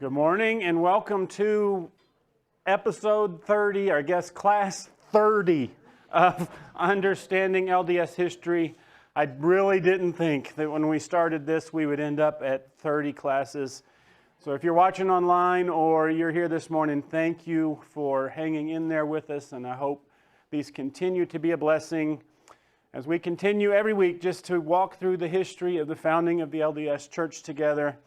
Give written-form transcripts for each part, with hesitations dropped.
Good morning and welcome to episode 30, or I guess class 30 of Understanding LDS History. I really didn't think that when we started this we would end up at 30 classes. So if you're watching online or you're here this morning, thank you for hanging in there with us, and I hope these continue to be a blessing as we continue every week just to walk through the history of the founding of the LDS Church together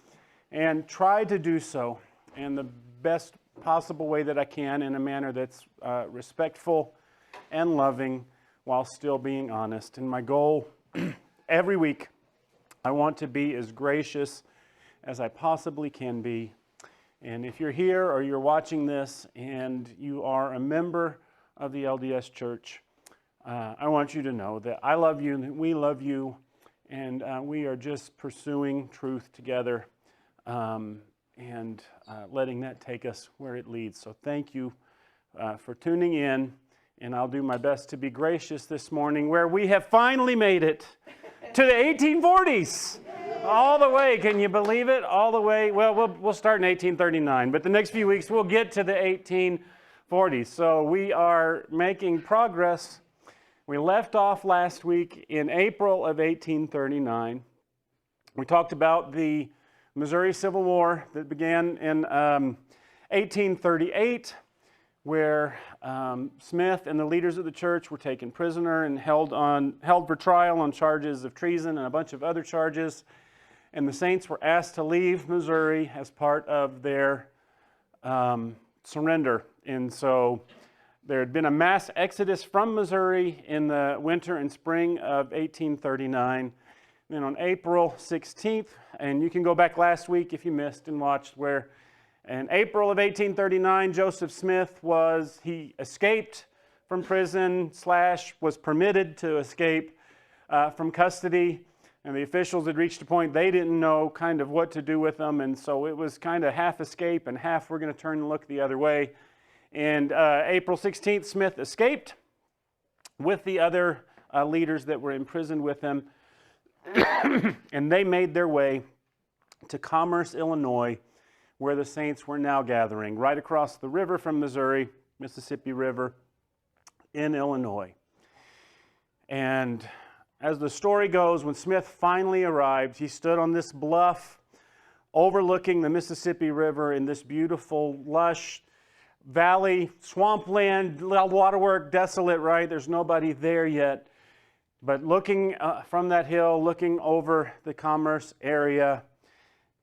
and try to do so in the best possible way that I can, in a manner that's respectful and loving while still being honest. And my goal every week, I want to be as gracious as I possibly can be. And if you're here or you're watching this and you are a member of the LDS Church, I want you to know that I love you, that we love you, and we are just pursuing truth together. And letting that take us where it leads. So thank you for tuning in, and I'll do my best to be gracious this morning, where we have finally made it to the 1840s. All the way, can you believe it? All the way, well, we'll start in 1839, but the next few weeks we'll get to the 1840s. So we are making progress. We left off last week in April of 1839. We talked about the Missouri Civil War that began in 1838, where Smith and the leaders of the church were taken prisoner and held for trial on charges of treason and a bunch of other charges. And the saints were asked to leave Missouri as part of their surrender. And so there had been a mass exodus from Missouri in the winter and spring of 1839. Then on April 16th, and you can go back last week if you missed and watched, where in April of 1839, Joseph Smith he escaped from prison / was permitted to escape from custody, and the officials had reached a point they didn't know kind of what to do with him, and so it was kind of half escape and half we're going to turn and look the other way. And April 16th, Smith escaped with the other leaders that were imprisoned with him. And they made their way to Commerce, Illinois, where the saints were now gathering, right across the river from Missouri, Mississippi River, in Illinois. And as the story goes, when Smith finally arrived, he stood on this bluff overlooking the Mississippi River in this beautiful, lush valley, swampland, waterwork, desolate, right? There's nobody there yet. But looking from that hill, looking over the Commerce area,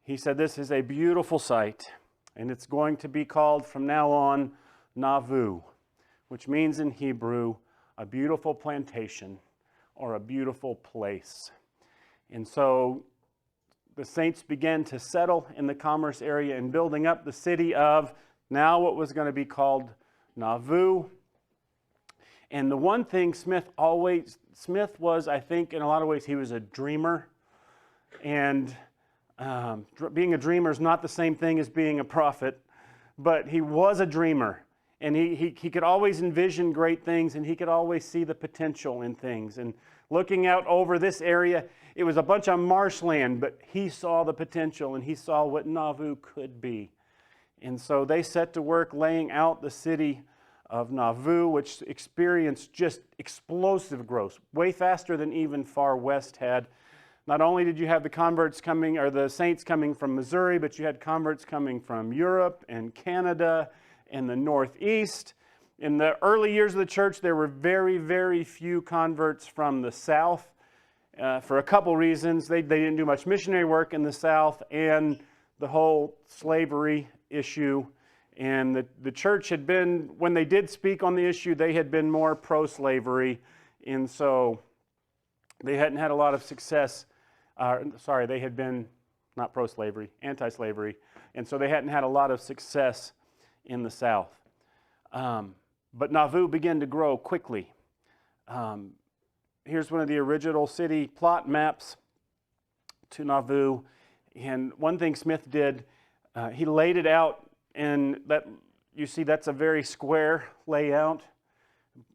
he said, this is a beautiful sight, and it's going to be called from now on Nauvoo, which means in Hebrew, a beautiful plantation or a beautiful place. And so the saints began to settle in the Commerce area and building up the city of now what was going to be called Nauvoo. And the one thing Smith was, I think, in a lot of ways, he was a dreamer. And being a dreamer is not the same thing as being a prophet, but he was a dreamer. And he could always envision great things, and he could always see the potential in things. And looking out over this area, it was a bunch of marshland, but he saw the potential, and he saw what Nauvoo could be. And so they set to work laying out the city of Nauvoo, which experienced just explosive growth, way faster than even Far West had. Not only did you have the converts coming, or the saints coming from Missouri, but you had converts coming from Europe and Canada and the Northeast. In the early years of the church, there were very, very few converts from the South for a couple reasons. They didn't do much missionary work in the South, and the whole slavery issue. And the church had been, when they did speak on the issue, they had been more pro-slavery. And so they hadn't had a lot of success. They had been not pro-slavery, anti-slavery. And so they hadn't had a lot of success in the South. But Nauvoo began to grow quickly. Here's one of the original city plot maps to Nauvoo. And one thing Smith did, he laid it out. And that you see, that's a very square layout.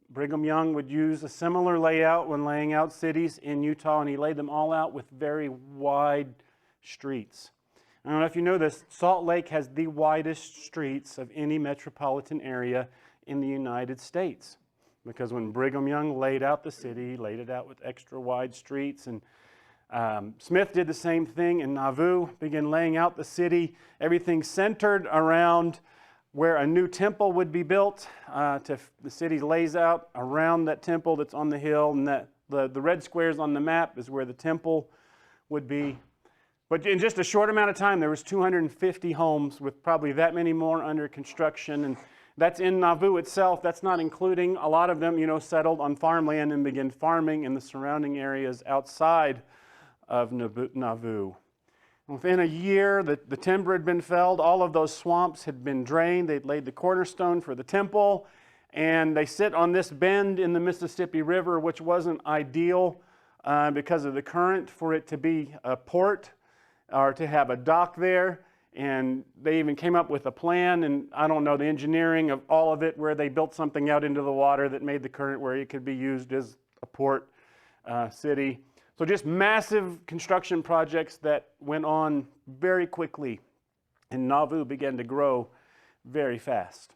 Brigham Young would use a similar layout when laying out cities in Utah, and he laid them all out with very wide streets. I don't know if you know this, Salt Lake has the widest streets of any metropolitan area in the United States. Because when Brigham Young laid out the city, he laid it out with extra wide streets. And Smith did the same thing in Nauvoo, began laying out the city, everything centered around where a new temple would be built. The city lays out around that temple that's on the hill, and that the red squares on the map is where the temple would be. But in just a short amount of time, there was 250 homes with probably that many more under construction. And that's in Nauvoo itself. That's not including a lot of them, settled on farmland and began farming in the surrounding areas outside of Nauvoo. Within a year, the timber had been felled. All of those swamps had been drained. They'd laid the cornerstone for the temple. And they sit on this bend in the Mississippi River, which wasn't ideal because of the current for it to be a port or to have a dock there. And they even came up with a plan, and I don't know the engineering of all of it, where they built something out into the water that made the current where it could be used as a port city. So just massive construction projects that went on very quickly, and Nauvoo began to grow very fast.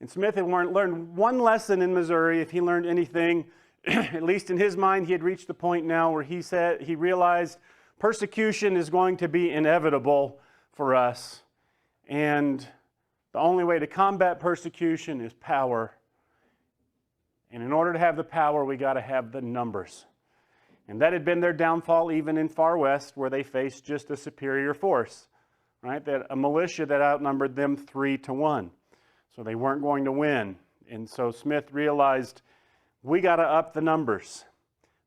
And Smith had learned one lesson in Missouri, if he learned anything, at least in his mind, he had reached the point now where he realized persecution is going to be inevitable for us, and the only way to combat persecution is power. And in order to have the power, we got to have the numbers. And that had been their downfall even in Far West, where they faced just a superior force, right? That a militia that outnumbered them 3-1. So they weren't going to win. And so Smith realized, we got to up the numbers.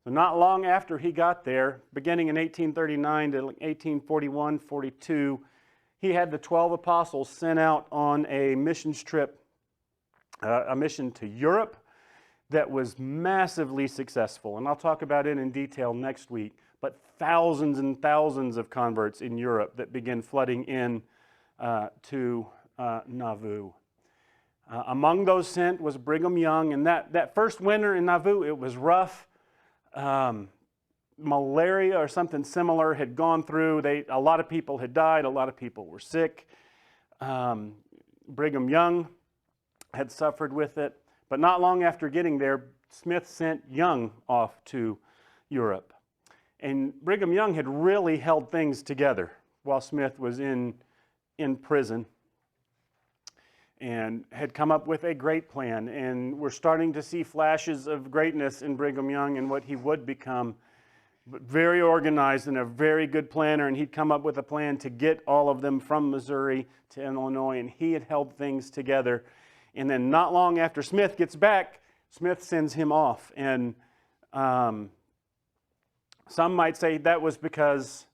So not long after he got there, beginning in 1839 to 1841, 42, he had the 12 apostles sent out on a missions trip, a mission to Europe that was massively successful. And I'll talk about it in detail next week. But thousands and thousands of converts in Europe that began flooding in to Nauvoo. Among those sent was Brigham Young. And that first winter in Nauvoo, it was rough. Malaria or something similar had gone through. A lot of people had died. A lot of people were sick. Brigham Young had suffered with it. But not long after getting there, Smith sent Young off to Europe. And Brigham Young had really held things together while Smith was in prison, and had come up with a great plan. And we're starting to see flashes of greatness in Brigham Young and what he would become. But very organized and a very good planner. And he'd come up with a plan to get all of them from Missouri to Illinois. And he had held things together. And then not long after Smith gets back, Smith sends him off. And some might say that was because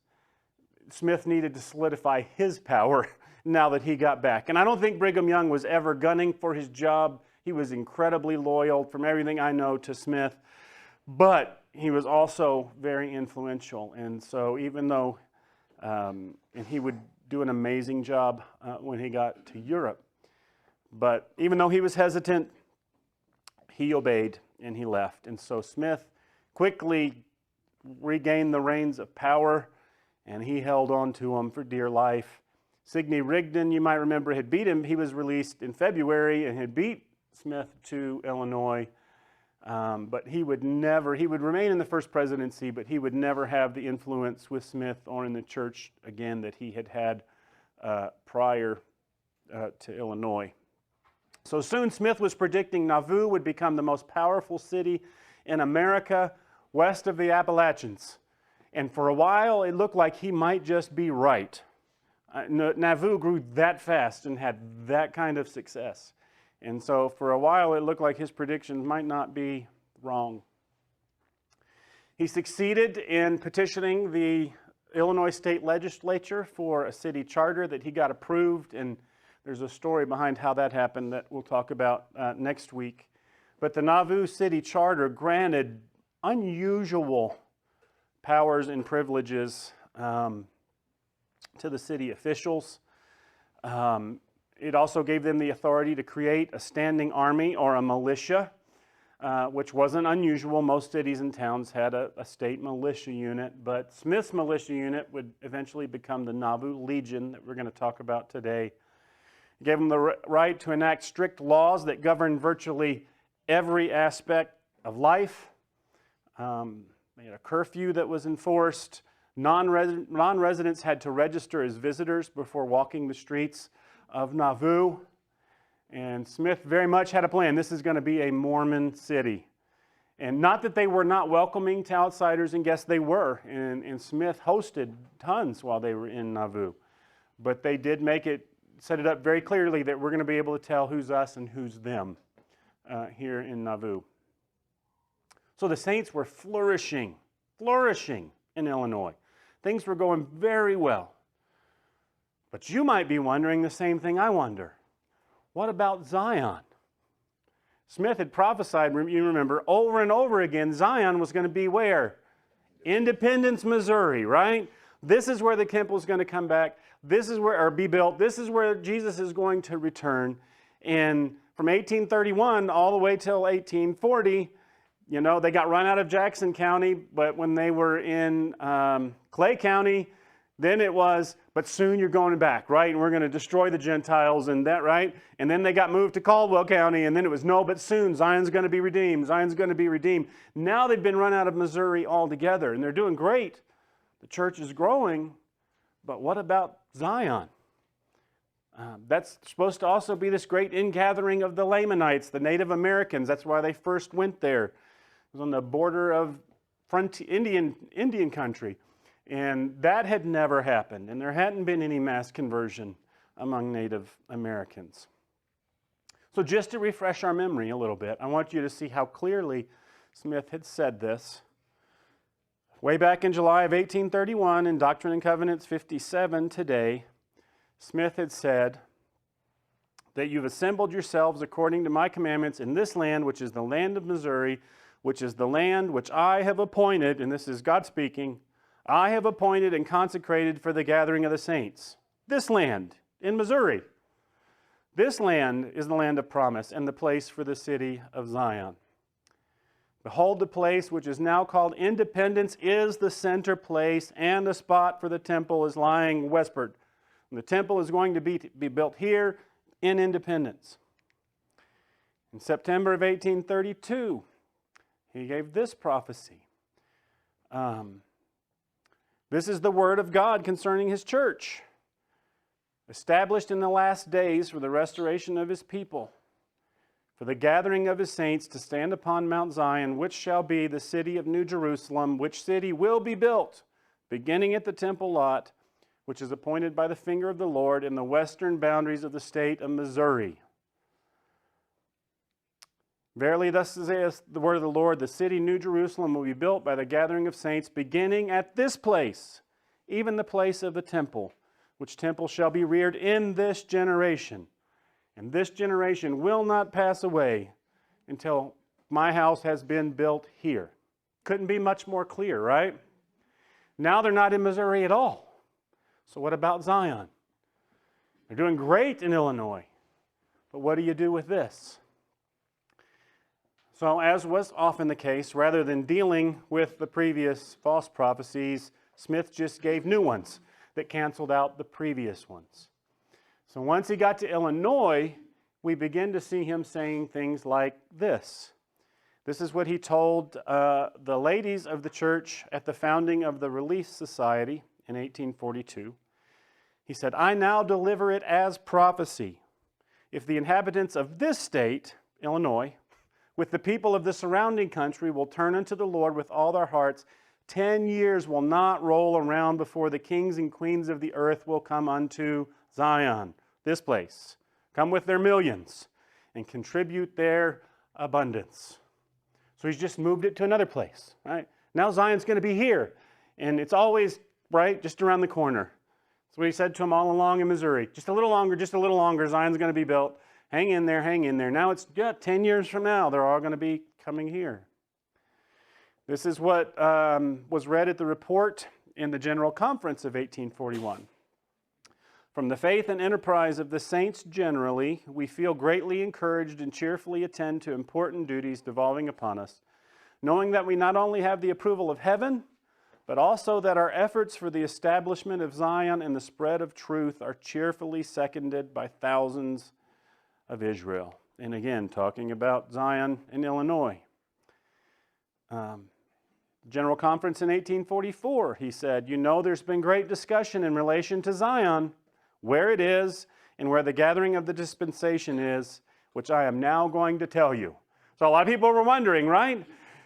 Smith needed to solidify his power now that he got back. And I don't think Brigham Young was ever gunning for his job. He was incredibly loyal, from everything I know, to Smith. But he was also very influential. And so even though, and he would do an amazing job when he got to Europe. But even though he was hesitant, he obeyed and he left. And so Smith quickly regained the reins of power, and he held on to them for dear life. Sidney Rigdon, you might remember, had beat him. He was released in February and had beat Smith to Illinois. But he would remain in the first presidency, but he would never have the influence with Smith or in the church again that he had prior to Illinois. So soon Smith was predicting Nauvoo would become the most powerful city in America west of the Appalachians. And for a while, it looked like he might just be right. Nauvoo grew that fast and had that kind of success. And so for a while, it looked like his predictions might not be wrong. He succeeded in petitioning the Illinois State Legislature for a city charter that he got approved, and there's a story behind how that happened that we'll talk about next week. But the Nauvoo City Charter granted unusual powers and privileges to the city officials. It also gave them the authority to create a standing army or a militia which wasn't unusual. Most cities and towns had a state militia unit, but Smith's militia unit would eventually become the Nauvoo Legion that we're going to talk about today. He gave them the right to enact strict laws that governed virtually every aspect of life. They had a curfew that was enforced. Non-residents had to register as visitors before walking the streets of Nauvoo. And Smith very much had a plan. This is going to be a Mormon city. And not that they were not welcoming to outsiders and guests, they were. And Smith hosted tons while they were in Nauvoo. But they did set it up very clearly that we're going to be able to tell who's us and who's them here in Nauvoo. So the saints were flourishing in Illinois. Things were going very well. But you might be wondering the same thing I wonder. What about Zion? Smith had prophesied, you remember, over and over again, Zion was going to be where? Independence, Missouri, right? This is where the temple is going to come back. This is where, or be built. This is where Jesus is going to return. And from 1831 all the way till 1840, you know, they got run out of Jackson County, but when they were in Clay County, then it was, but soon you're going back, right? And we're going to destroy the Gentiles and that, right? And then they got moved to Caldwell County, and then it was, no, but soon Zion's going to be redeemed. Zion's going to be redeemed. Now they've been run out of Missouri altogether, and they're doing great. The church is growing, but what about Zion? That's supposed to also be this great ingathering of the Lamanites, the Native Americans. That's why they first went there. It was on the border of Indian country. And that had never happened, and there hadn't been any mass conversion among Native Americans. So just to refresh our memory a little bit, I want you to see how clearly Smith had said this. Way back in July of 1831, in Doctrine and Covenants 57 today, Smith had said that you've assembled yourselves according to my commandments in this land, which is the land of Missouri, which is the land which I have appointed, and this is God speaking, I have appointed and consecrated for the gathering of the saints. This land in Missouri. This land is the land of promise and the place for the city of Zion. Behold, the place which is now called Independence is the center place, and the spot for the temple is lying westward. And the temple is going to be built here in Independence. In September of 1832, he gave this prophecy. This is the word of God concerning his church, established in the last days for the restoration of his people, for the gathering of his saints to stand upon Mount Zion, which shall be the city of New Jerusalem, which city will be built, beginning at the temple lot, which is appointed by the finger of the Lord in the western boundaries of the state of Missouri. Verily, thus saith the word of the Lord, the city New Jerusalem will be built by the gathering of saints, beginning at this place, even the place of the temple, which temple shall be reared in this generation. And this generation will not pass away until my house has been built here. Couldn't be much more clear, right? Now they're not in Missouri at all. So what about Zion? They're doing great in Illinois. But what do you do with this? So as was often the case, rather than dealing with the previous false prophecies, Smith just gave new ones that canceled out the previous ones. So once he got to Illinois, we begin to see him saying things like this. This is what he told the ladies of the church at the founding of the Relief Society in 1842. He said, I now deliver it as prophecy. If the inhabitants of this state, Illinois, with the people of the surrounding country will turn unto the Lord with all their hearts, 10 years will not roll around before the kings and queens of the earth will come unto Zion, this place, come with their millions and contribute their abundance. So he's just moved it to another place, right? Now Zion's going to be here, and it's always, right, just around the corner. That's what he said to them all along in Missouri. Just a little longer, Zion's going to be built. Hang in there, hang in there. Now it's 10 years from now, they're all going to be coming here. This is what was read at the report in the General Conference of 1841. From the faith and enterprise of the saints generally, we feel greatly encouraged and cheerfully attend to important duties devolving upon us, knowing that we not only have the approval of heaven, but also that our efforts for the establishment of Zion and the spread of truth are cheerfully seconded by thousands of Israel. And again, talking about Zion in Illinois. General Conference in 1844, he said, "You know there's been great discussion in relation to Zion, where it is and where the gathering of the dispensation is, which I am now going to tell you." So a lot of people were wondering, right?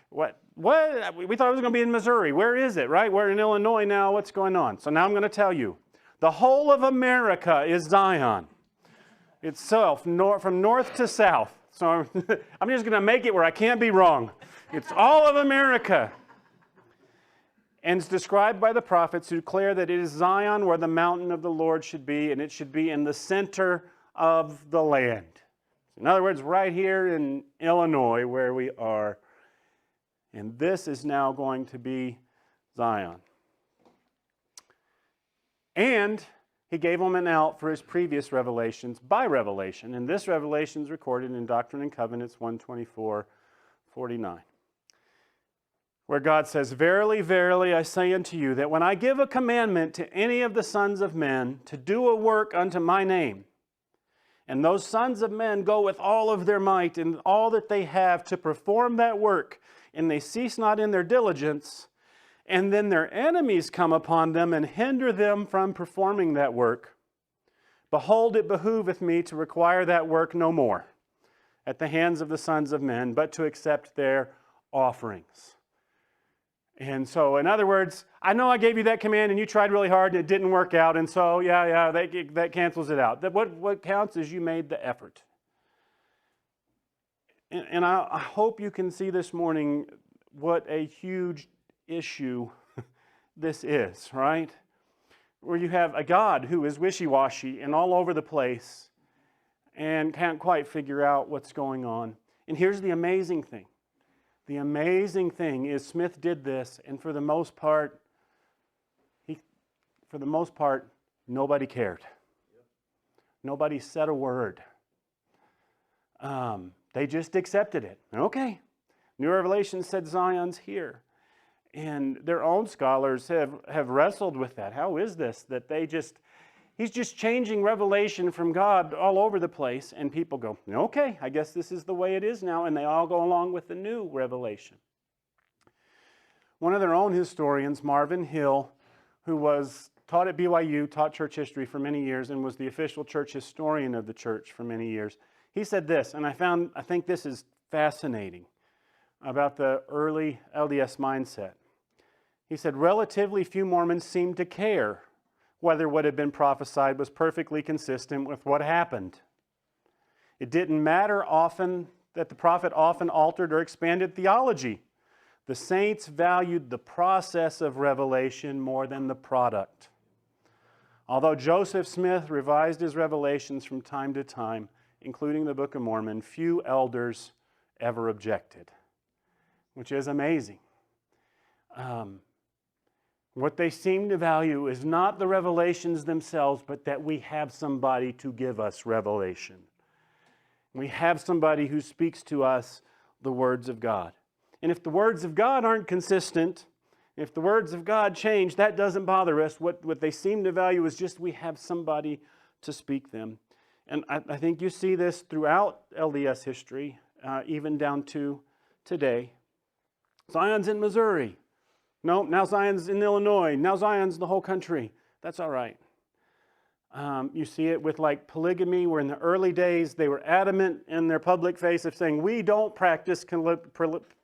What? We thought it was going to be in Missouri. Where is it, right? We're in Illinois now. What's going on? So now I'm going to tell you. The whole of America is Zion itself, from north to south. So I'm just going to make it where I can't be wrong. It's all of America. And it's described by the prophets who declare that it is Zion where the mountain of the Lord should be, and it should be in the center of the land. In other words, right here in Illinois where we are. And this is now going to be Zion. And he gave them an out for his previous revelations by revelation. And this revelation is recorded in Doctrine and Covenants 124:49. Where God says, "Verily, verily, I say unto you, that when I give a commandment to any of the sons of men to do a work unto my name, and those sons of men go with all of their might and all that they have to perform that work, and they cease not in their diligence, and then their enemies come upon them and hinder them from performing that work, behold, it behooveth me to require that work no more at the hands of the sons of men, but to accept their offerings." And so, in other words, I know I gave you that command and you tried really hard and it didn't work out, and so, that cancels it out. What counts is you made the effort. And I hope you can see this morning what a huge issue this is, right? Where you have a God who is wishy-washy and all over the place and can't quite figure out what's going on. And here's the amazing thing. The amazing thing is Smith did this, and for the most part, nobody cared. Nobody said a word. They just accepted it. Okay, New Revelation said Zion's here. And their own scholars have wrestled with that. How is this that he's just changing revelation from God all over the place, and people go, okay, I guess this is the way it is now, and they all go along with the new revelation. One of their own historians, Marvin Hill, who was taught at BYU, taught church history for many years, and was the official church historian of the church for many years, he said this, and I think this is fascinating about the early LDS mindset. He said, relatively few Mormons seemed to care whether what had been prophesied was perfectly consistent with what happened. It didn't matter often that the prophet often altered or expanded theology. The saints valued the process of revelation more than the product. Although Joseph Smith revised his revelations from time to time, including the Book of Mormon, few elders ever objected, which is amazing. What they seem to value is not the revelations themselves, but that we have somebody to give us revelation. We have somebody who speaks to us the words of God. And if the words of God aren't consistent, if the words of God change, that doesn't bother us. What they seem to value is just we have somebody to speak them. And I think you see this throughout LDS history, even down to today. Zion's in Missouri. No, now Zion's in Illinois. Now Zion's the whole country. That's all right. You see it with like polygamy, where in the early days they were adamant in their public face of saying, we don't practice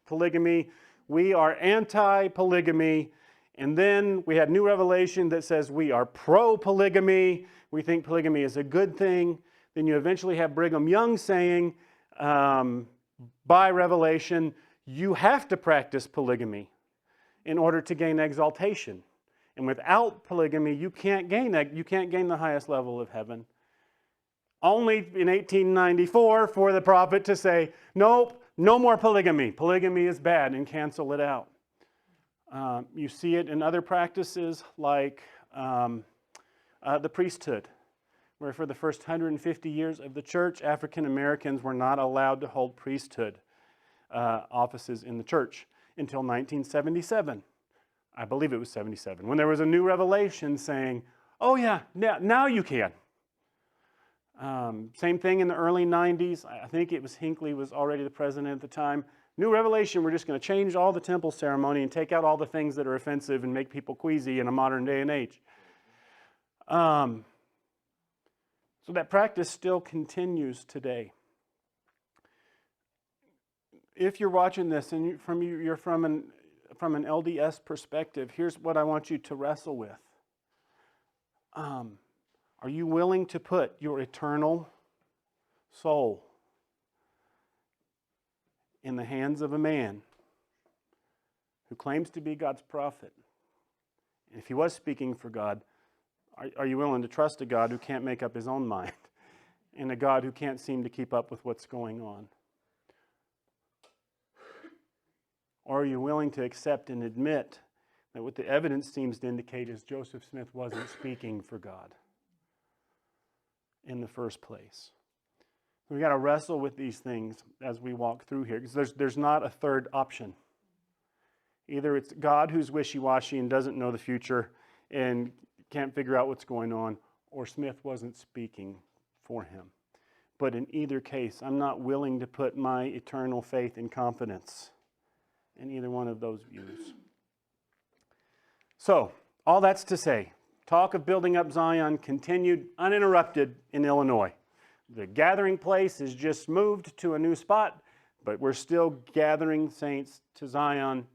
polygamy. We are anti-polygamy. And then we had new revelation that says we are pro-polygamy. We think polygamy is a good thing. Then you eventually have Brigham Young saying, by revelation, you have to practice polygamy in order to gain exaltation. And without polygamy, you can't gain the highest level of heaven. Only in 1894 for the prophet to say, nope, no more polygamy. Polygamy is bad, and cancel it out. You see it in other practices like the priesthood. where for the first 150 years of the church, African Americans were not allowed to hold priesthood offices in the church until 1977. I believe it was 77, when there was a new revelation saying, oh yeah, now you can. Same thing in the early 90s. I think it was Hinckley was already the president at the time. New revelation, we're just going to change all the temple ceremony and take out all the things that are offensive and make people queasy in a modern day and age. So that practice still continues today. If you're watching this and you're from an LDS perspective, here's what I want you to wrestle with. Are you willing to put your eternal soul in the hands of a man who claims to be God's prophet? And if he was speaking for God, are you willing to trust a God who can't make up his own mind and a God who can't seem to keep up with what's going on? Or are you willing to accept and admit that what the evidence seems to indicate is Joseph Smith wasn't speaking for God in the first place? We've got to wrestle with these things as we walk through here, because there's not a third option. Either it's God who's wishy-washy and doesn't know the future and can't figure out what's going on, or Smith wasn't speaking for him. But in either case, I'm not willing to put my eternal faith and confidence in either one of those views. So, all that's to say, talk of building up Zion continued uninterrupted in Illinois. The gathering place has just moved to a new spot, but we're still gathering saints to Zion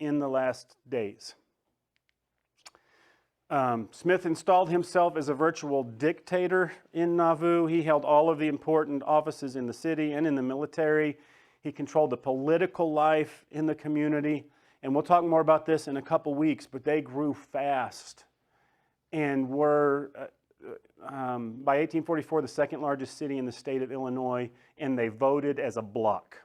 in the last days. Smith installed himself as a virtual dictator in Nauvoo. He held all of the important offices in the city and in the military. He controlled the political life in the community. And we'll talk more about this in a couple weeks, but they grew fast and were, by 1844, the second largest city in the state of Illinois, and they voted as a bloc.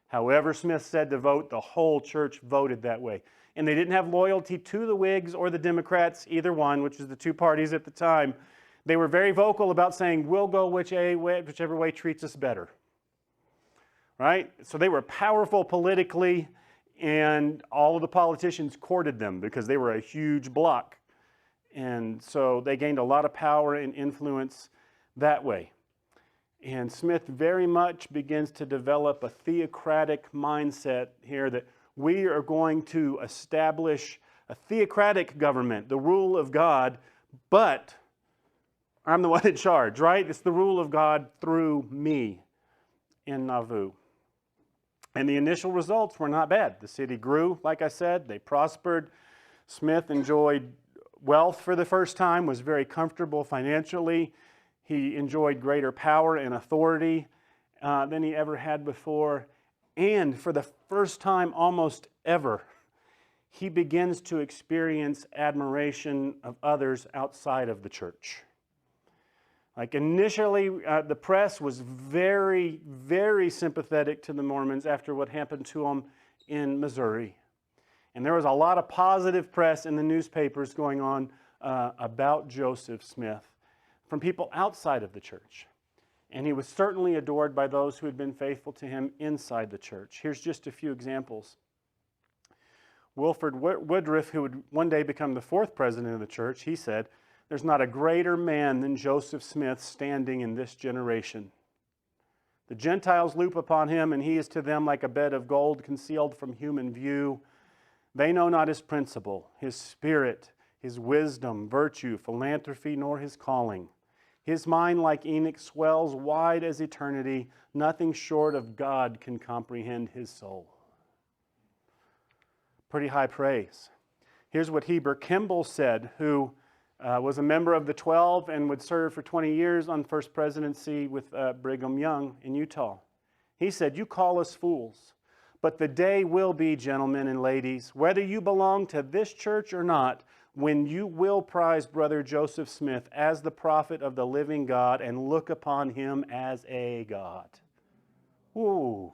However Smith said to vote, the whole church voted that way. And they didn't have loyalty to the Whigs or the Democrats, either one, which is the two parties at the time. They were very vocal about saying, we'll go whichever way treats us better. Right? So they were powerful politically, and all of the politicians courted them because they were a huge bloc. And so they gained a lot of power and influence that way. And Smith very much begins to develop a theocratic mindset here that we are going to establish a theocratic government, the rule of God, but I'm the one in charge, right? It's the rule of God through me in Nauvoo. And the initial results were not bad. The city grew, like I said, they prospered. Smith enjoyed wealth for the first time, was very comfortable financially. He enjoyed greater power and authority than he ever had before. And for the first time almost ever, he begins to experience admiration of others outside of the church. Like initially, the press was very, very sympathetic to the Mormons after what happened to them in Missouri. And there was a lot of positive press in the newspapers going on about Joseph Smith from people outside of the church. And he was certainly adored by those who had been faithful to him inside the church. Here's just a few examples. Wilford Woodruff, who would one day become the fourth president of the church, he said, "There's not a greater man than Joseph Smith standing in this generation. The Gentiles loop upon him, and he is to them like a bed of gold concealed from human view. They know not his principle, his spirit, his wisdom, virtue, philanthropy, nor his calling. His mind, like Enoch, swells wide as eternity. Nothing short of God can comprehend his soul." Pretty high praise. Here's what Heber Kimball said, who was a member of the 12 and would serve for 20 years on first presidency with Brigham Young in Utah. He said, "You call us fools, but the day will be, gentlemen and ladies, whether you belong to this church or not, when you will prize Brother Joseph Smith as the prophet of the living God and look upon him as a God." Ooh.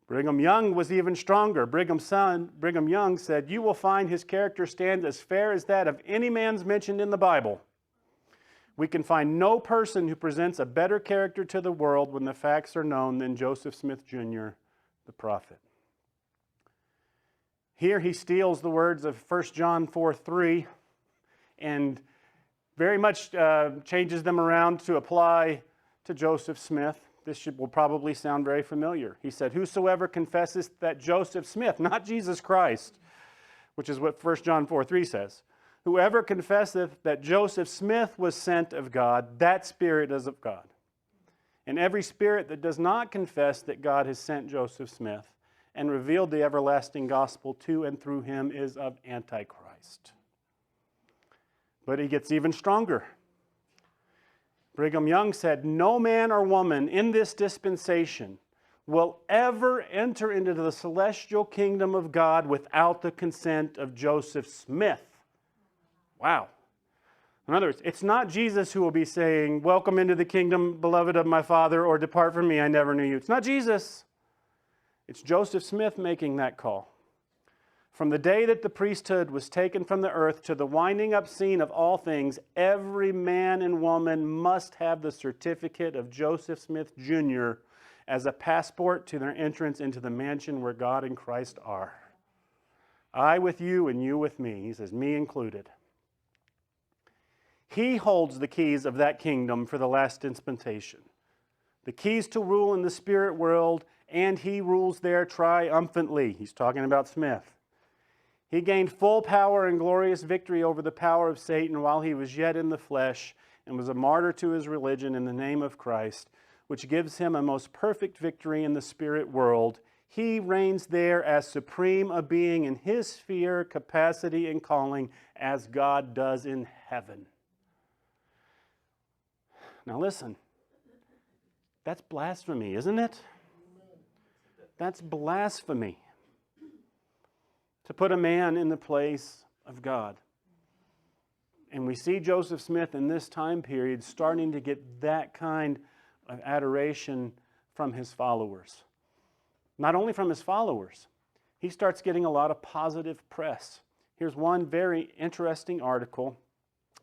Brigham Young was even stronger. Brigham's son, Brigham Young, said, "You will find his character stands as fair as that of any man's mentioned in the Bible." We can find no person who presents a better character to the world when the facts are known than Joseph Smith Jr., the prophet. Here he steals the words of 1 John 4:3 and very much changes them around to apply to Joseph Smith. This will probably sound very familiar. He said, "Whosoever confesses that Joseph Smith," not Jesus Christ, which is what 1 John 4:3 says, "whoever confesseth that Joseph Smith was sent of God, that spirit is of God. And every spirit that does not confess that God has sent Joseph Smith and revealed the everlasting gospel to and through him is of Antichrist." But he gets even stronger. Brigham Young said, "No man or woman in this dispensation will ever enter into the celestial kingdom of God without the consent of Joseph Smith." Wow. In other words, it's not Jesus who will be saying, "Welcome into the kingdom, beloved of my Father," or "Depart from me, I never knew you." It's not Jesus. It's Joseph Smith making that call. From the day that the priesthood was taken from the earth to the winding up scene of all things, every man and woman must have the certificate of Joseph Smith Jr. as a passport to their entrance into the mansion where God and Christ are. I with you and you with me. He says, me included. He holds the keys of that kingdom for the last dispensation. The keys to rule in the spirit world, and he rules there triumphantly. He's talking about Smith. He gained full power and glorious victory over the power of Satan while he was yet in the flesh and was a martyr to his religion in the name of Christ, which gives him a most perfect victory in the spirit world. He reigns there as supreme a being in his sphere, capacity, and calling as God does in heaven. Now listen, that's blasphemy, isn't it? That's blasphemy. To put a man in the place of God. And we see Joseph Smith in this time period starting to get that kind of adoration from his followers. Not only from his followers, he starts getting a lot of positive press. Here's one very interesting article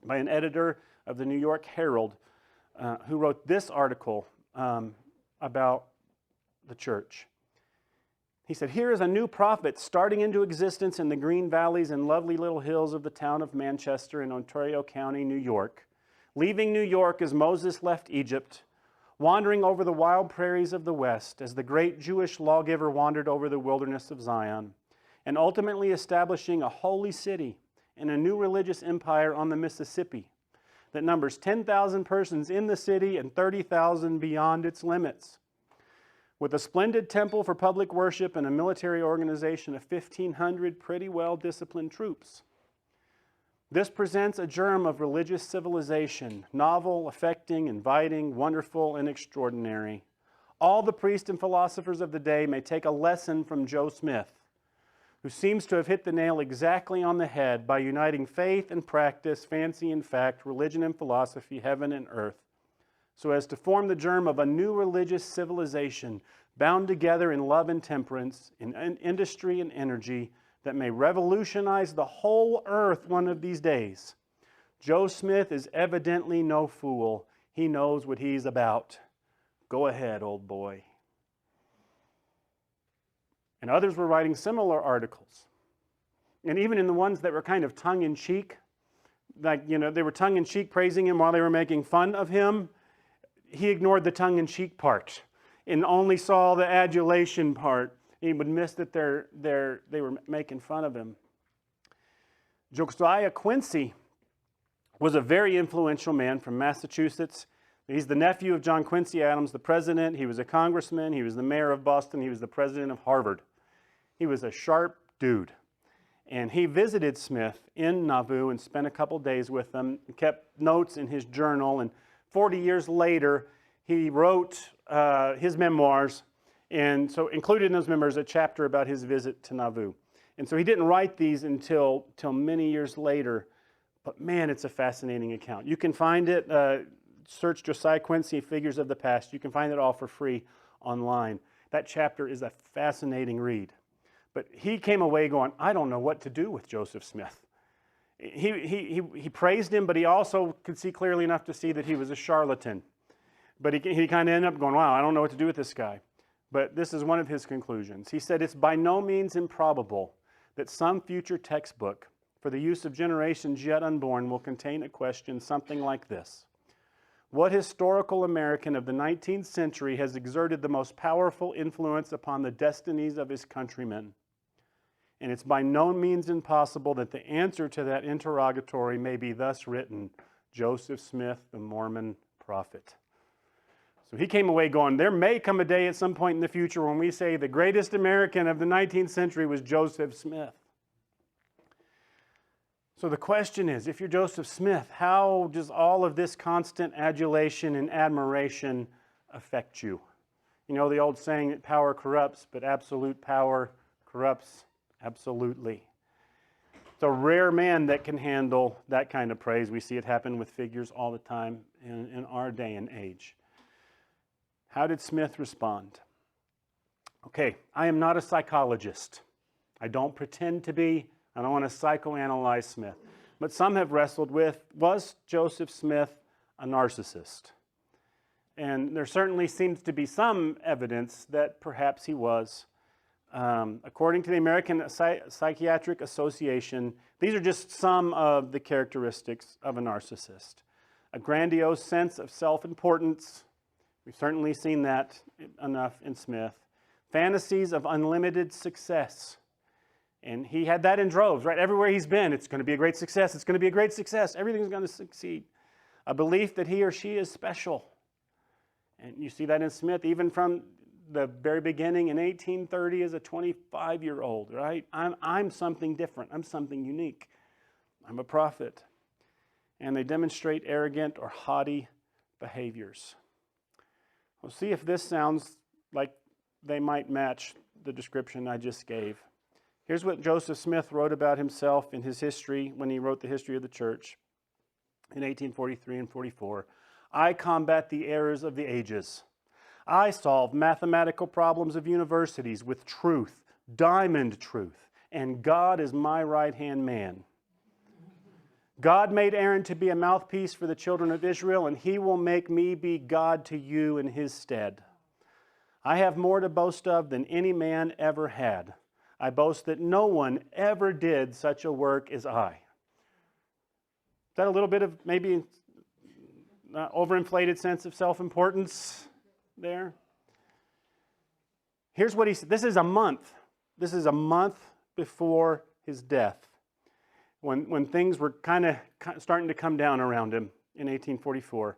by an editor of the New York Herald who wrote this article about the church. He said, "Here is a new prophet starting into existence in the green valleys and lovely little hills of the town of Manchester in Ontario County, New York, leaving New York as Moses left Egypt, wandering over the wild prairies of the West as the great Jewish lawgiver wandered over the wilderness of Zion, and ultimately establishing a holy city and a new religious empire on the Mississippi that numbers 10,000 persons in the city and 30,000 beyond its limits. With a splendid temple for public worship and a military organization of 1,500 pretty well-disciplined troops. This presents a germ of religious civilization, novel, affecting, inviting, wonderful, and extraordinary. All the priests and philosophers of the day may take a lesson from Joe Smith, who seems to have hit the nail exactly on the head by uniting faith and practice, fancy and fact, religion and philosophy, heaven and earth, so as to form the germ of a new religious civilization bound together in love and temperance, in industry and energy that may revolutionize the whole earth one of these days. Joe Smith is evidently no fool. He knows what he's about. Go ahead, old boy." And others were writing similar articles. And even in the ones that were kind of tongue-in-cheek, like, they were tongue-in-cheek praising him while they were making fun of him, he ignored the tongue-in-cheek part and only saw the adulation part. He would miss that they were making fun of him. Josiah Quincy was a very influential man from Massachusetts. He's the nephew of John Quincy Adams, the president. He was a congressman. He was the mayor of Boston. He was the president of Harvard. He was a sharp dude. And he visited Smith in Nauvoo and spent a couple days with him, kept notes in his journal, and 40 years later, he wrote his memoirs, and so included in those memoirs a chapter about his visit to Nauvoo. And so he didn't write these until many years later, but man, it's a fascinating account. You can find it, search Josiah Quincy Figures of the Past. You can find it all for free online. That chapter is a fascinating read. But he came away going, I don't know what to do with Joseph Smith. He praised him, but he also could see clearly enough to see that he was a charlatan. But he kind of ended up going, wow, I don't know what to do with this guy. But this is one of his conclusions. He said, it's by no means improbable that some future textbook for the use of generations yet unborn will contain a question something like this. What historical American of the 19th century has exerted the most powerful influence upon the destinies of his countrymen? And it's by no means impossible that the answer to that interrogatory may be thus written, Joseph Smith, the Mormon prophet. So he came away going, there may come a day at some point in the future when we say the greatest American of the 19th century was Joseph Smith. So the question is, if you're Joseph Smith, how does all of this constant adulation and admiration affect you? You know the old saying that power corrupts, but absolute power corrupts absolutely. It's a rare man that can handle that kind of praise. We see it happen with figures all the time in our day and age. How did Smith respond? Okay, I am not a psychologist. I don't pretend to be. I don't want to psychoanalyze Smith. But some have wrestled with, was Joseph Smith a narcissist? And there certainly seems to be some evidence that perhaps he was. According to the American Psychiatric Association, these are just some of the characteristics of a narcissist. A grandiose sense of self-importance. We've certainly seen that enough in Smith. Fantasies of unlimited success. And he had that in droves, right? Everywhere he's been, it's going to be a great success. It's going to be a great success. Everything's going to succeed. A belief that he or she is special. And you see that in Smith, even from the very beginning in 1830 as a 25-year-old, right? I'm something different. I'm something unique. I'm a prophet. And they demonstrate arrogant or haughty behaviors. We'll see if this sounds like they might match the description I just gave. Here's what Joseph Smith wrote about himself in his history when he wrote the history of the church in 1843 and 44. I combat the errors of the ages. I solve mathematical problems of universities with truth, diamond truth, and God is my right-hand man. God made Aaron to be a mouthpiece for the children of Israel, and he will make me be God to you in his stead. I have more to boast of than any man ever had. I boast that no one ever did such a work as I. Is that a little bit of maybe overinflated sense of self-importance there? Here's what he said. This is a month. This is a month before his death, when things were kind of starting to come down around him in 1844.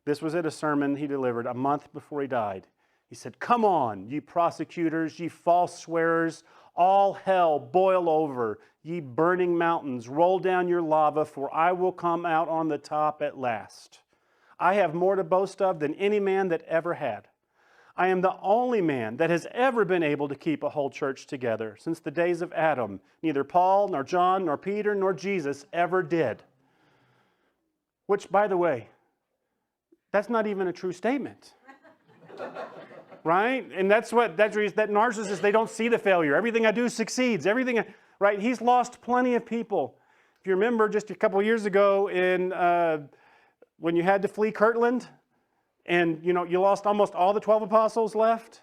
This was at a sermon he delivered a month before he died. He said, "Come on, ye prosecutors, ye false swearers, all hell boil over, ye burning mountains, roll down your lava, for I will come out on the top at last. I have more to boast of than any man that ever had. I am the only man that has ever been able to keep a whole church together since the days of Adam. Neither Paul, nor John, nor Peter, nor Jesus ever did." Which, by the way, that's not even a true statement. Right? And that narcissist, they don't see the failure. Everything I do succeeds. Right? He's lost plenty of people. If you remember just a couple of years ago when you had to flee Kirtland, and you lost almost all the 12 apostles left,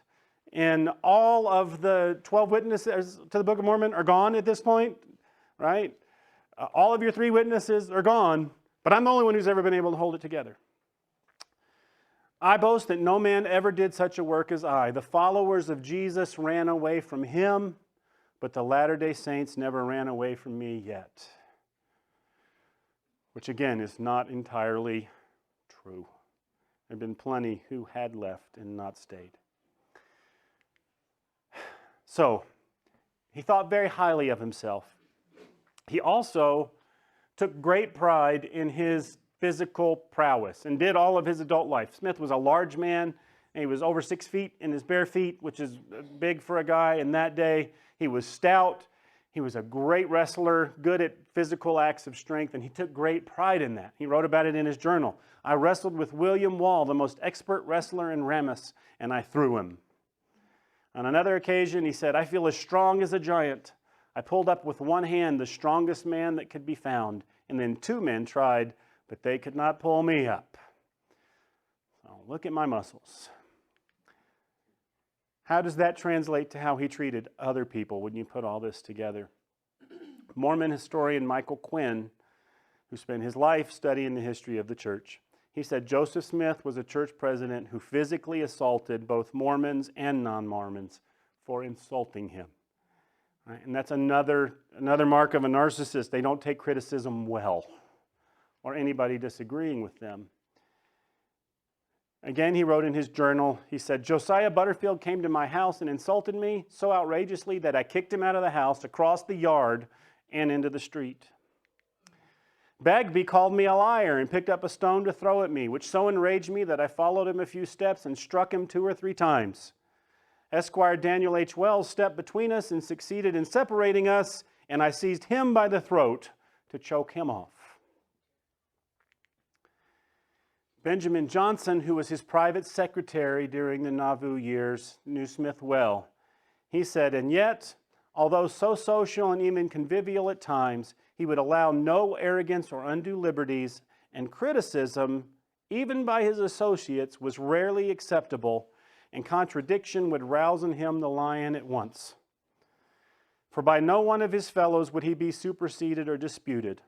and all of the 12 witnesses to the Book of Mormon are gone at this point, right? All of your 3 witnesses are gone, but I'm the only one who's ever been able to hold it together. I boast that no man ever did such a work as I. The followers of Jesus ran away from him, but the Latter-day Saints never ran away from me yet. Which again is not entirely true. There have been plenty who had left and not stayed. So, he thought very highly of himself. He also took great pride in his physical prowess and did all of his adult life. Smith was a large man, and he was over 6 feet in his bare feet, which is big for a guy in that day. He was stout. He was a great wrestler, good at physical acts of strength, and he took great pride in that. He wrote about it in his journal. I wrestled with William Wall, the most expert wrestler in Ramus, and I threw him. On another occasion, he said, I feel as strong as a giant. I pulled up with one hand the strongest man that could be found, and then 2 men tried, but they could not pull me up. So look at my muscles. How does that translate to how he treated other people when you put all this together? Mormon historian Michael Quinn, who spent his life studying the history of the church, he said Joseph Smith was a church president who physically assaulted both Mormons and non-Mormons for insulting him. Right? And that's another mark of a narcissist. They don't take criticism well, or anybody disagreeing with them. Again, he wrote in his journal, he said, Josiah Butterfield came to my house and insulted me so outrageously that I kicked him out of the house, across the yard, and into the street. Bagby called me a liar and picked up a stone to throw at me, which so enraged me that I followed him a few steps and struck him 2 or 3 times. Esquire Daniel H. Wells stepped between us and succeeded in separating us, and I seized him by the throat to choke him off. Benjamin Johnson, who was his private secretary during the Nauvoo years, knew Smith well. He said, and yet, although so social and even convivial at times, he would allow no arrogance or undue liberties, and criticism, even by his associates, was rarely acceptable, and contradiction would rouse in him the lion at once. For by no one of his fellows would he be superseded or disputed.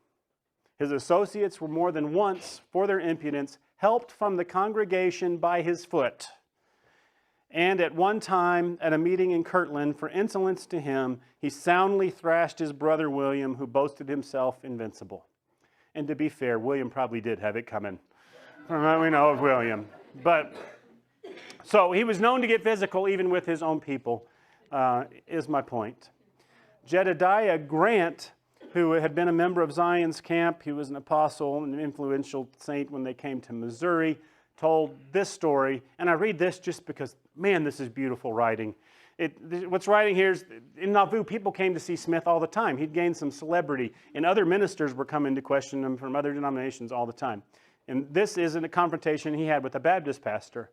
His associates were more than once, for their impudence, helped from the congregation by his foot. And at one time, at a meeting in Kirtland, for insolence to him, he soundly thrashed his brother William, who boasted himself invincible. And to be fair, William probably did have it coming. From what we know of William. But, so he was known to get physical even with his own people, is my point. Jedediah Grant, who had been a member of Zion's camp, he was an apostle and an influential saint when they came to Missouri, told this story, and I read this just because, man, this is beautiful writing. What's writing here is, in Nauvoo, people came to see Smith all the time. He'd gained some celebrity, and other ministers were coming to question him from other denominations all the time. And this isn't a confrontation he had with a Baptist pastor.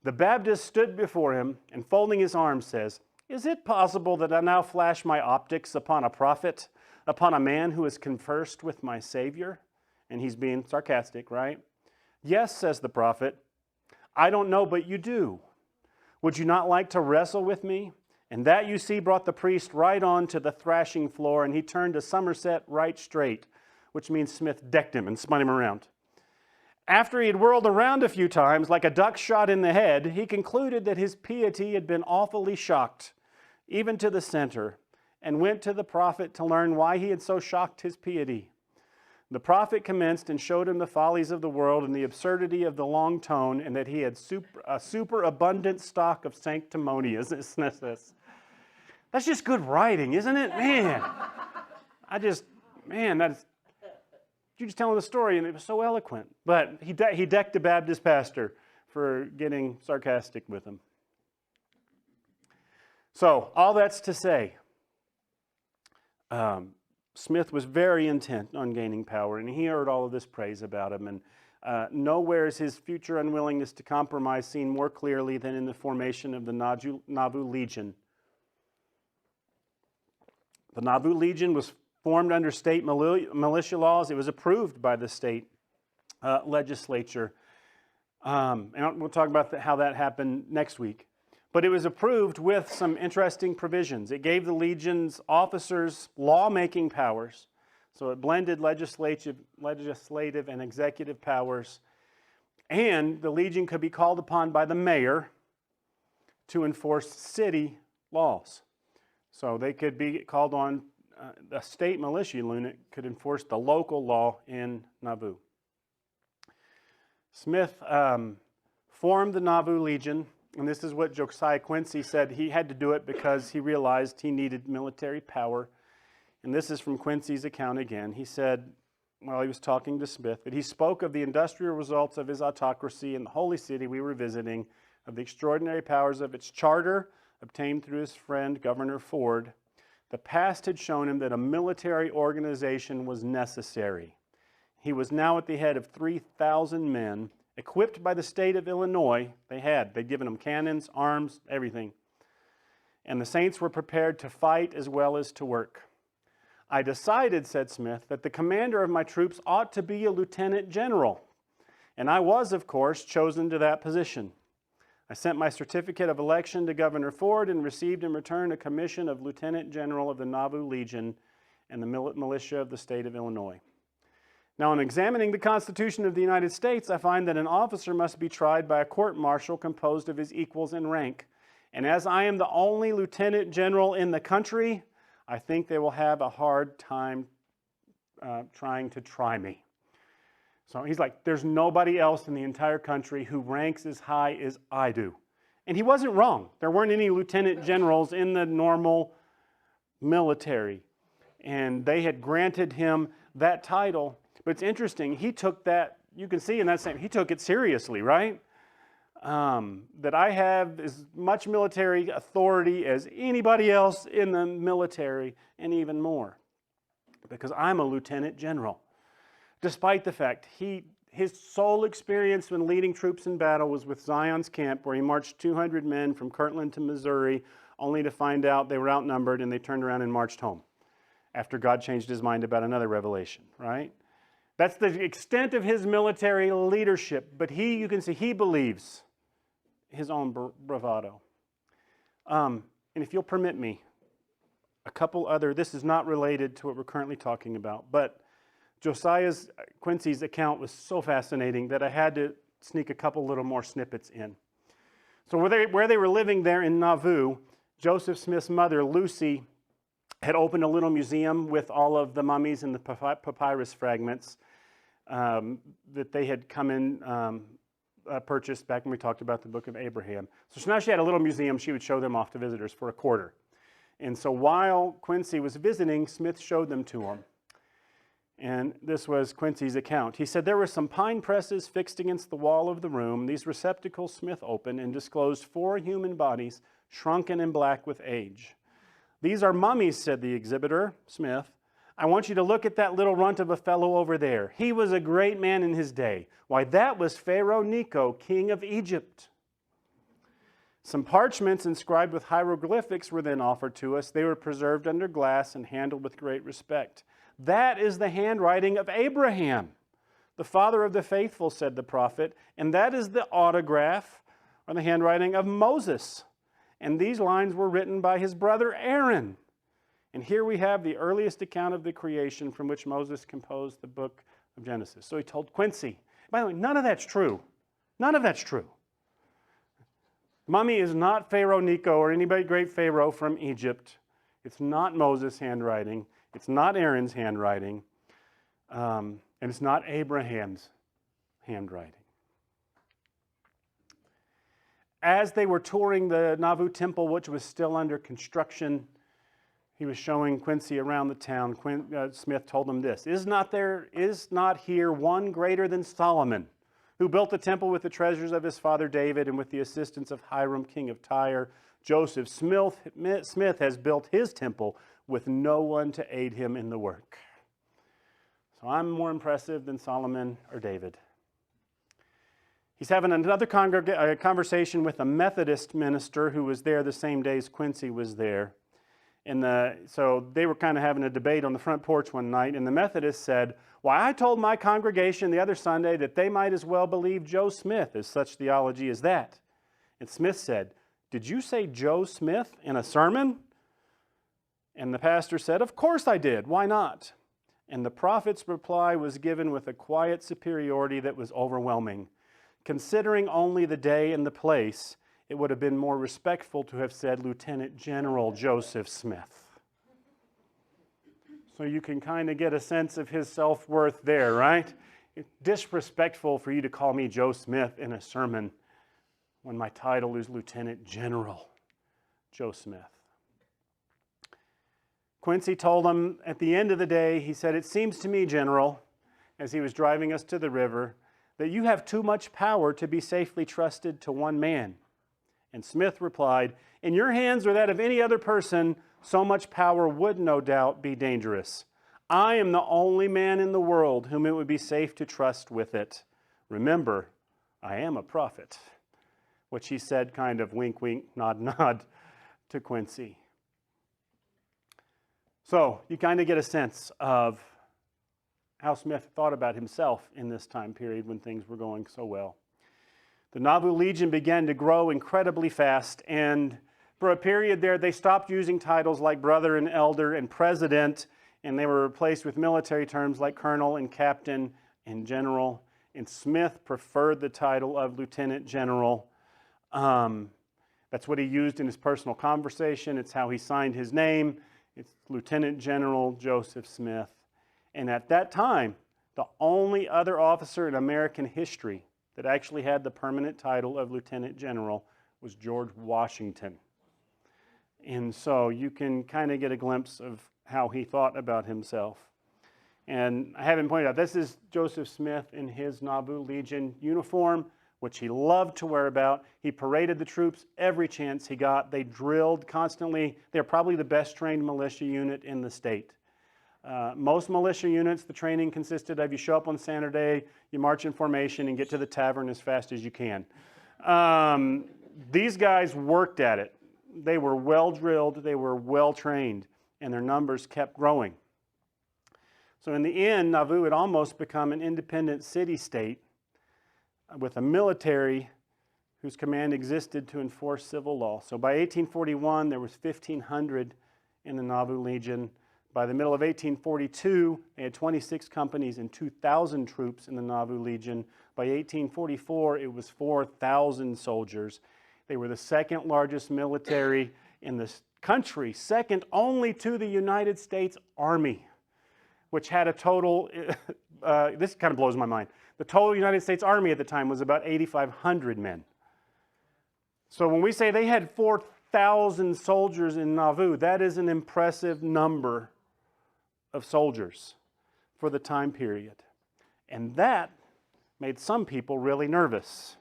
The Baptist stood before him, and folding his arms says, is it possible that I now flash my optics upon a prophet, upon a man who has conversed with my Savior? And he's being sarcastic, right? Yes, says the prophet. I don't know, but you do. Would you not like to wrestle with me? And that, you see, brought the priest right on to the thrashing floor, and he turned a somerset right straight, which means Smith decked him and spun him around. After he had whirled around a few times, like a duck shot in the head, he concluded that his piety had been awfully shocked, even to the center, and went to the prophet to learn why he had so shocked his piety. The prophet commenced and showed him the follies of the world and the absurdity of the long tone, and that he had a superabundant stock of sanctimoniousness. That's just good writing, isn't it? Man, you're just telling the story, and it was so eloquent. But he decked the Baptist pastor for getting sarcastic with him. So, all that's to say, Smith was very intent on gaining power, and he heard all of this praise about him. And nowhere is his future unwillingness to compromise seen more clearly than in the formation of the Nauvoo Legion. The Nauvoo Legion was formed under state militia laws. It was approved by the state legislature. And we'll talk about how that happened next week. But it was approved with some interesting provisions. It gave the Legion's officers lawmaking powers. So it blended legislative and executive powers. And the Legion could be called upon by the mayor to enforce city laws. So they could be called on, the state militia unit could enforce the local law in Nauvoo. Smith formed the Nauvoo Legion. And this is what Josiah Quincy said. He had to do it because he realized he needed military power. And this is from Quincy's account again. He said, while he was talking to Smith, that he spoke of the industrial results of his autocracy in the holy city we were visiting, of the extraordinary powers of its charter, obtained through his friend Governor Ford. The past had shown him that a military organization was necessary. He was now at the head of 3,000 men, equipped by the state of Illinois. They'd given them cannons, arms, everything. And the saints were prepared to fight as well as to work. I decided, said Smith, that the commander of my troops ought to be a lieutenant general, and I was, of course, chosen to that position. I sent my certificate of election to Governor Ford and received in return a commission of lieutenant general of the Nauvoo Legion and the militia of the state of Illinois. Now, in examining the Constitution of the United States, I find that an officer must be tried by a court-martial composed of his equals in rank. And as I am the only lieutenant general in the country, I think they will have a hard time trying to try me. So he's like, there's nobody else in the entire country who ranks as high as I do. And he wasn't wrong. There weren't any lieutenant generals in the normal military. And they had granted him that title. But it's interesting, he took that, you can see in that same, he took it seriously, right? That I have as much military authority as anybody else in the military, and even more, because I'm a lieutenant general. Despite the fact his sole experience when leading troops in battle was with Zion's camp, where he marched 200 men from Kirtland to Missouri, only to find out they were outnumbered and they turned around and marched home after God changed his mind about another revelation, right? That's the extent of his military leadership, but you can see, he believes his own bravado. And if you'll permit me, a couple other, this is not related to what we're currently talking about, but Quincy's account was so fascinating that I had to sneak a couple little more snippets in. So where they were living there in Nauvoo, Joseph Smith's mother, Lucy, had opened a little museum with all of the mummies and the papyrus fragments that they had come in, purchased back when we talked about the book of Abraham. So now she had a little museum she would show them off to visitors for a quarter. And so while Quincy was visiting, Smith showed them to him. And this was Quincy's account. He said, there were some pine presses fixed against the wall of the room. These receptacles Smith opened and disclosed 4 human bodies, shrunken and black with age. These are mummies, said the exhibitor, Smith. I want you to look at that little runt of a fellow over there. He was a great man in his day. Why, that was Pharaoh Necho, king of Egypt. Some parchments inscribed with hieroglyphics were then offered to us. They were preserved under glass and handled with great respect. That is the handwriting of Abraham, the father of the faithful, said the prophet, and that is the autograph or the handwriting of Moses. And these lines were written by his brother Aaron. And here we have the earliest account of the creation from which Moses composed the book of Genesis. So he told Quincy. By the way, none of that's true. None of that's true. Mummy is not Pharaoh Necho or anybody great Pharaoh from Egypt. It's not Moses' handwriting. It's not Aaron's handwriting. And it's not Abraham's handwriting. As they were touring the Nauvoo temple, which was still under construction, he was showing Quincy around the town. Smith told him this, is not here one greater than Solomon, who built the temple with the treasures of his father David and with the assistance of Hiram, king of Tyre. Joseph Smith has built his temple with no one to aid him in the work. So I'm more impressive than Solomon or David. He's having another conversation with a Methodist minister who was there the same day as Quincy was there. So they were kind of having a debate on the front porch one night, and the Methodist said, why, I told my congregation the other Sunday that they might as well believe Joe Smith as such theology as that. And Smith said, did you say Joe Smith in a sermon? And the pastor said, of course I did. Why not? And the prophet's reply was given with a quiet superiority that was overwhelming. Considering only the day and the place, it would have been more respectful to have said Lieutenant General Joseph Smith. So you can kind of get a sense of his self-worth there, right? It's disrespectful for you to call me Joe Smith in a sermon when my title is Lieutenant General Joe Smith. Quincy told him at the end of the day, he said, it seems to me, General, as he was driving us to the river, that you have too much power to be safely trusted to one man. And Smith replied, in your hands or that of any other person, so much power would no doubt be dangerous. I am the only man in the world whom it would be safe to trust with it. Remember, I am a prophet. Which he said kind of wink, wink, nod, nod to Quincy. So you kind of get a sense of how Smith thought about himself in this time period when things were going so well. The Nauvoo Legion began to grow incredibly fast, and for a period there, they stopped using titles like brother and elder and president, and they were replaced with military terms like colonel and captain and general. And Smith preferred the title of lieutenant general. That's what he used in his personal conversation. It's how he signed his name. It's Lieutenant General Joseph Smith. And at that time, the only other officer in American history that actually had the permanent title of Lieutenant General was George Washington. And so you can kind of get a glimpse of how he thought about himself. And I haven't pointed out, this is Joseph Smith in his Nauvoo Legion uniform, which he loved to wear about. He paraded the troops every chance he got. They drilled constantly. They're probably the best trained militia unit in the state. Most militia units, the training consisted of you show up on Saturday, you march in formation and get to the tavern as fast as you can. These guys worked at it. They were well drilled, they were well trained, and their numbers kept growing. So in the end, Nauvoo had almost become an independent city-state with a military whose command existed to enforce civil law. So by 1841, there was 1,500 in the Nauvoo Legion. By the middle of 1842, they had 26 companies and 2,000 troops in the Nauvoo Legion. By 1844, it was 4,000 soldiers. They were the second largest military in the country, second only to the United States Army, which had a total, this kind of blows my mind. The total United States Army at the time was about 8,500 men. So when we say they had 4,000 soldiers in Nauvoo, that is an impressive number of soldiers for the time period. And that made some people really nervous,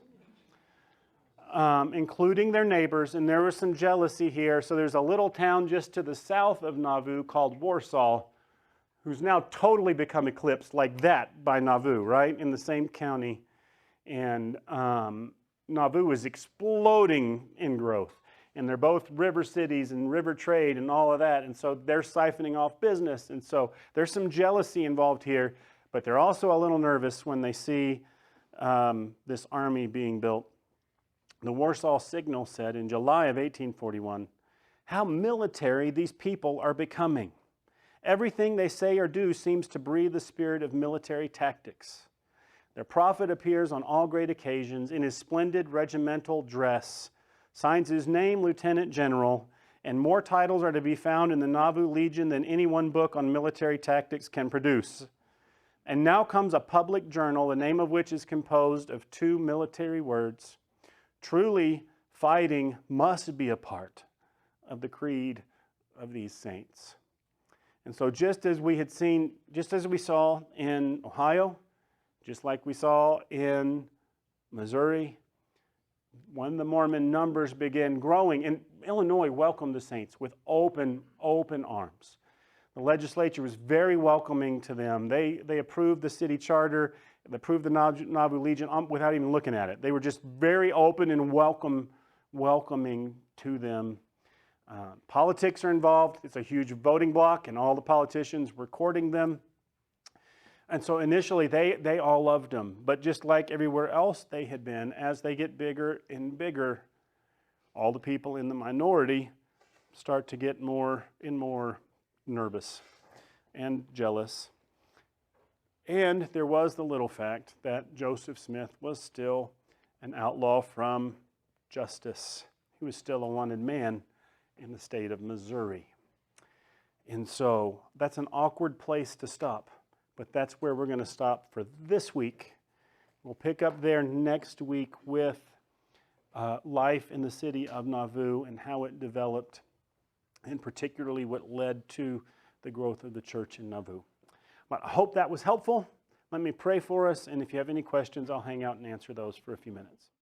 including their neighbors, and there was some jealousy here. So there's a little town just to the south of Nauvoo called Warsaw, who's now totally become eclipsed like that by Nauvoo, right, in the same county. And Nauvoo is exploding in growth. And they're both river cities and river trade and all of that. And so they're siphoning off business. And so there's some jealousy involved here. But they're also a little nervous when they see this army being built. The Warsaw Signal said in July of 1841, "How military these people are becoming. Everything they say or do seems to breathe the spirit of military tactics. Their prophet appears on all great occasions in his splendid regimental dress, signs his name Lieutenant General, and more titles are to be found in the Nauvoo Legion than any one book on military tactics can produce. And now comes a public journal, the name of which is composed of two military words. Truly, fighting must be a part of the creed of these saints." And so just as we saw in Ohio, just like we saw in Missouri, when the Mormon numbers began growing, and Illinois welcomed the saints with open arms. The legislature was very welcoming to them. They approved the city charter, they approved the Nauvoo Legion without even looking at it. They were just very open and welcoming to them. Politics are involved. It's a huge voting block, and all the politicians were courting them. And so initially, they all loved them. But just like everywhere else they had been, as they get bigger and bigger, all the people in the minority start to get more and more nervous and jealous. And there was the little fact that Joseph Smith was still an outlaw from justice. He was still a wanted man in the state of Missouri. And so that's an awkward place to stop. But that's where we're going to stop for this week. We'll pick up there next week with life in the city of Nauvoo and how it developed, and particularly what led to the growth of the church in Nauvoo. But I hope that was helpful. Let me pray for us, and if you have any questions, I'll hang out and answer those for a few minutes.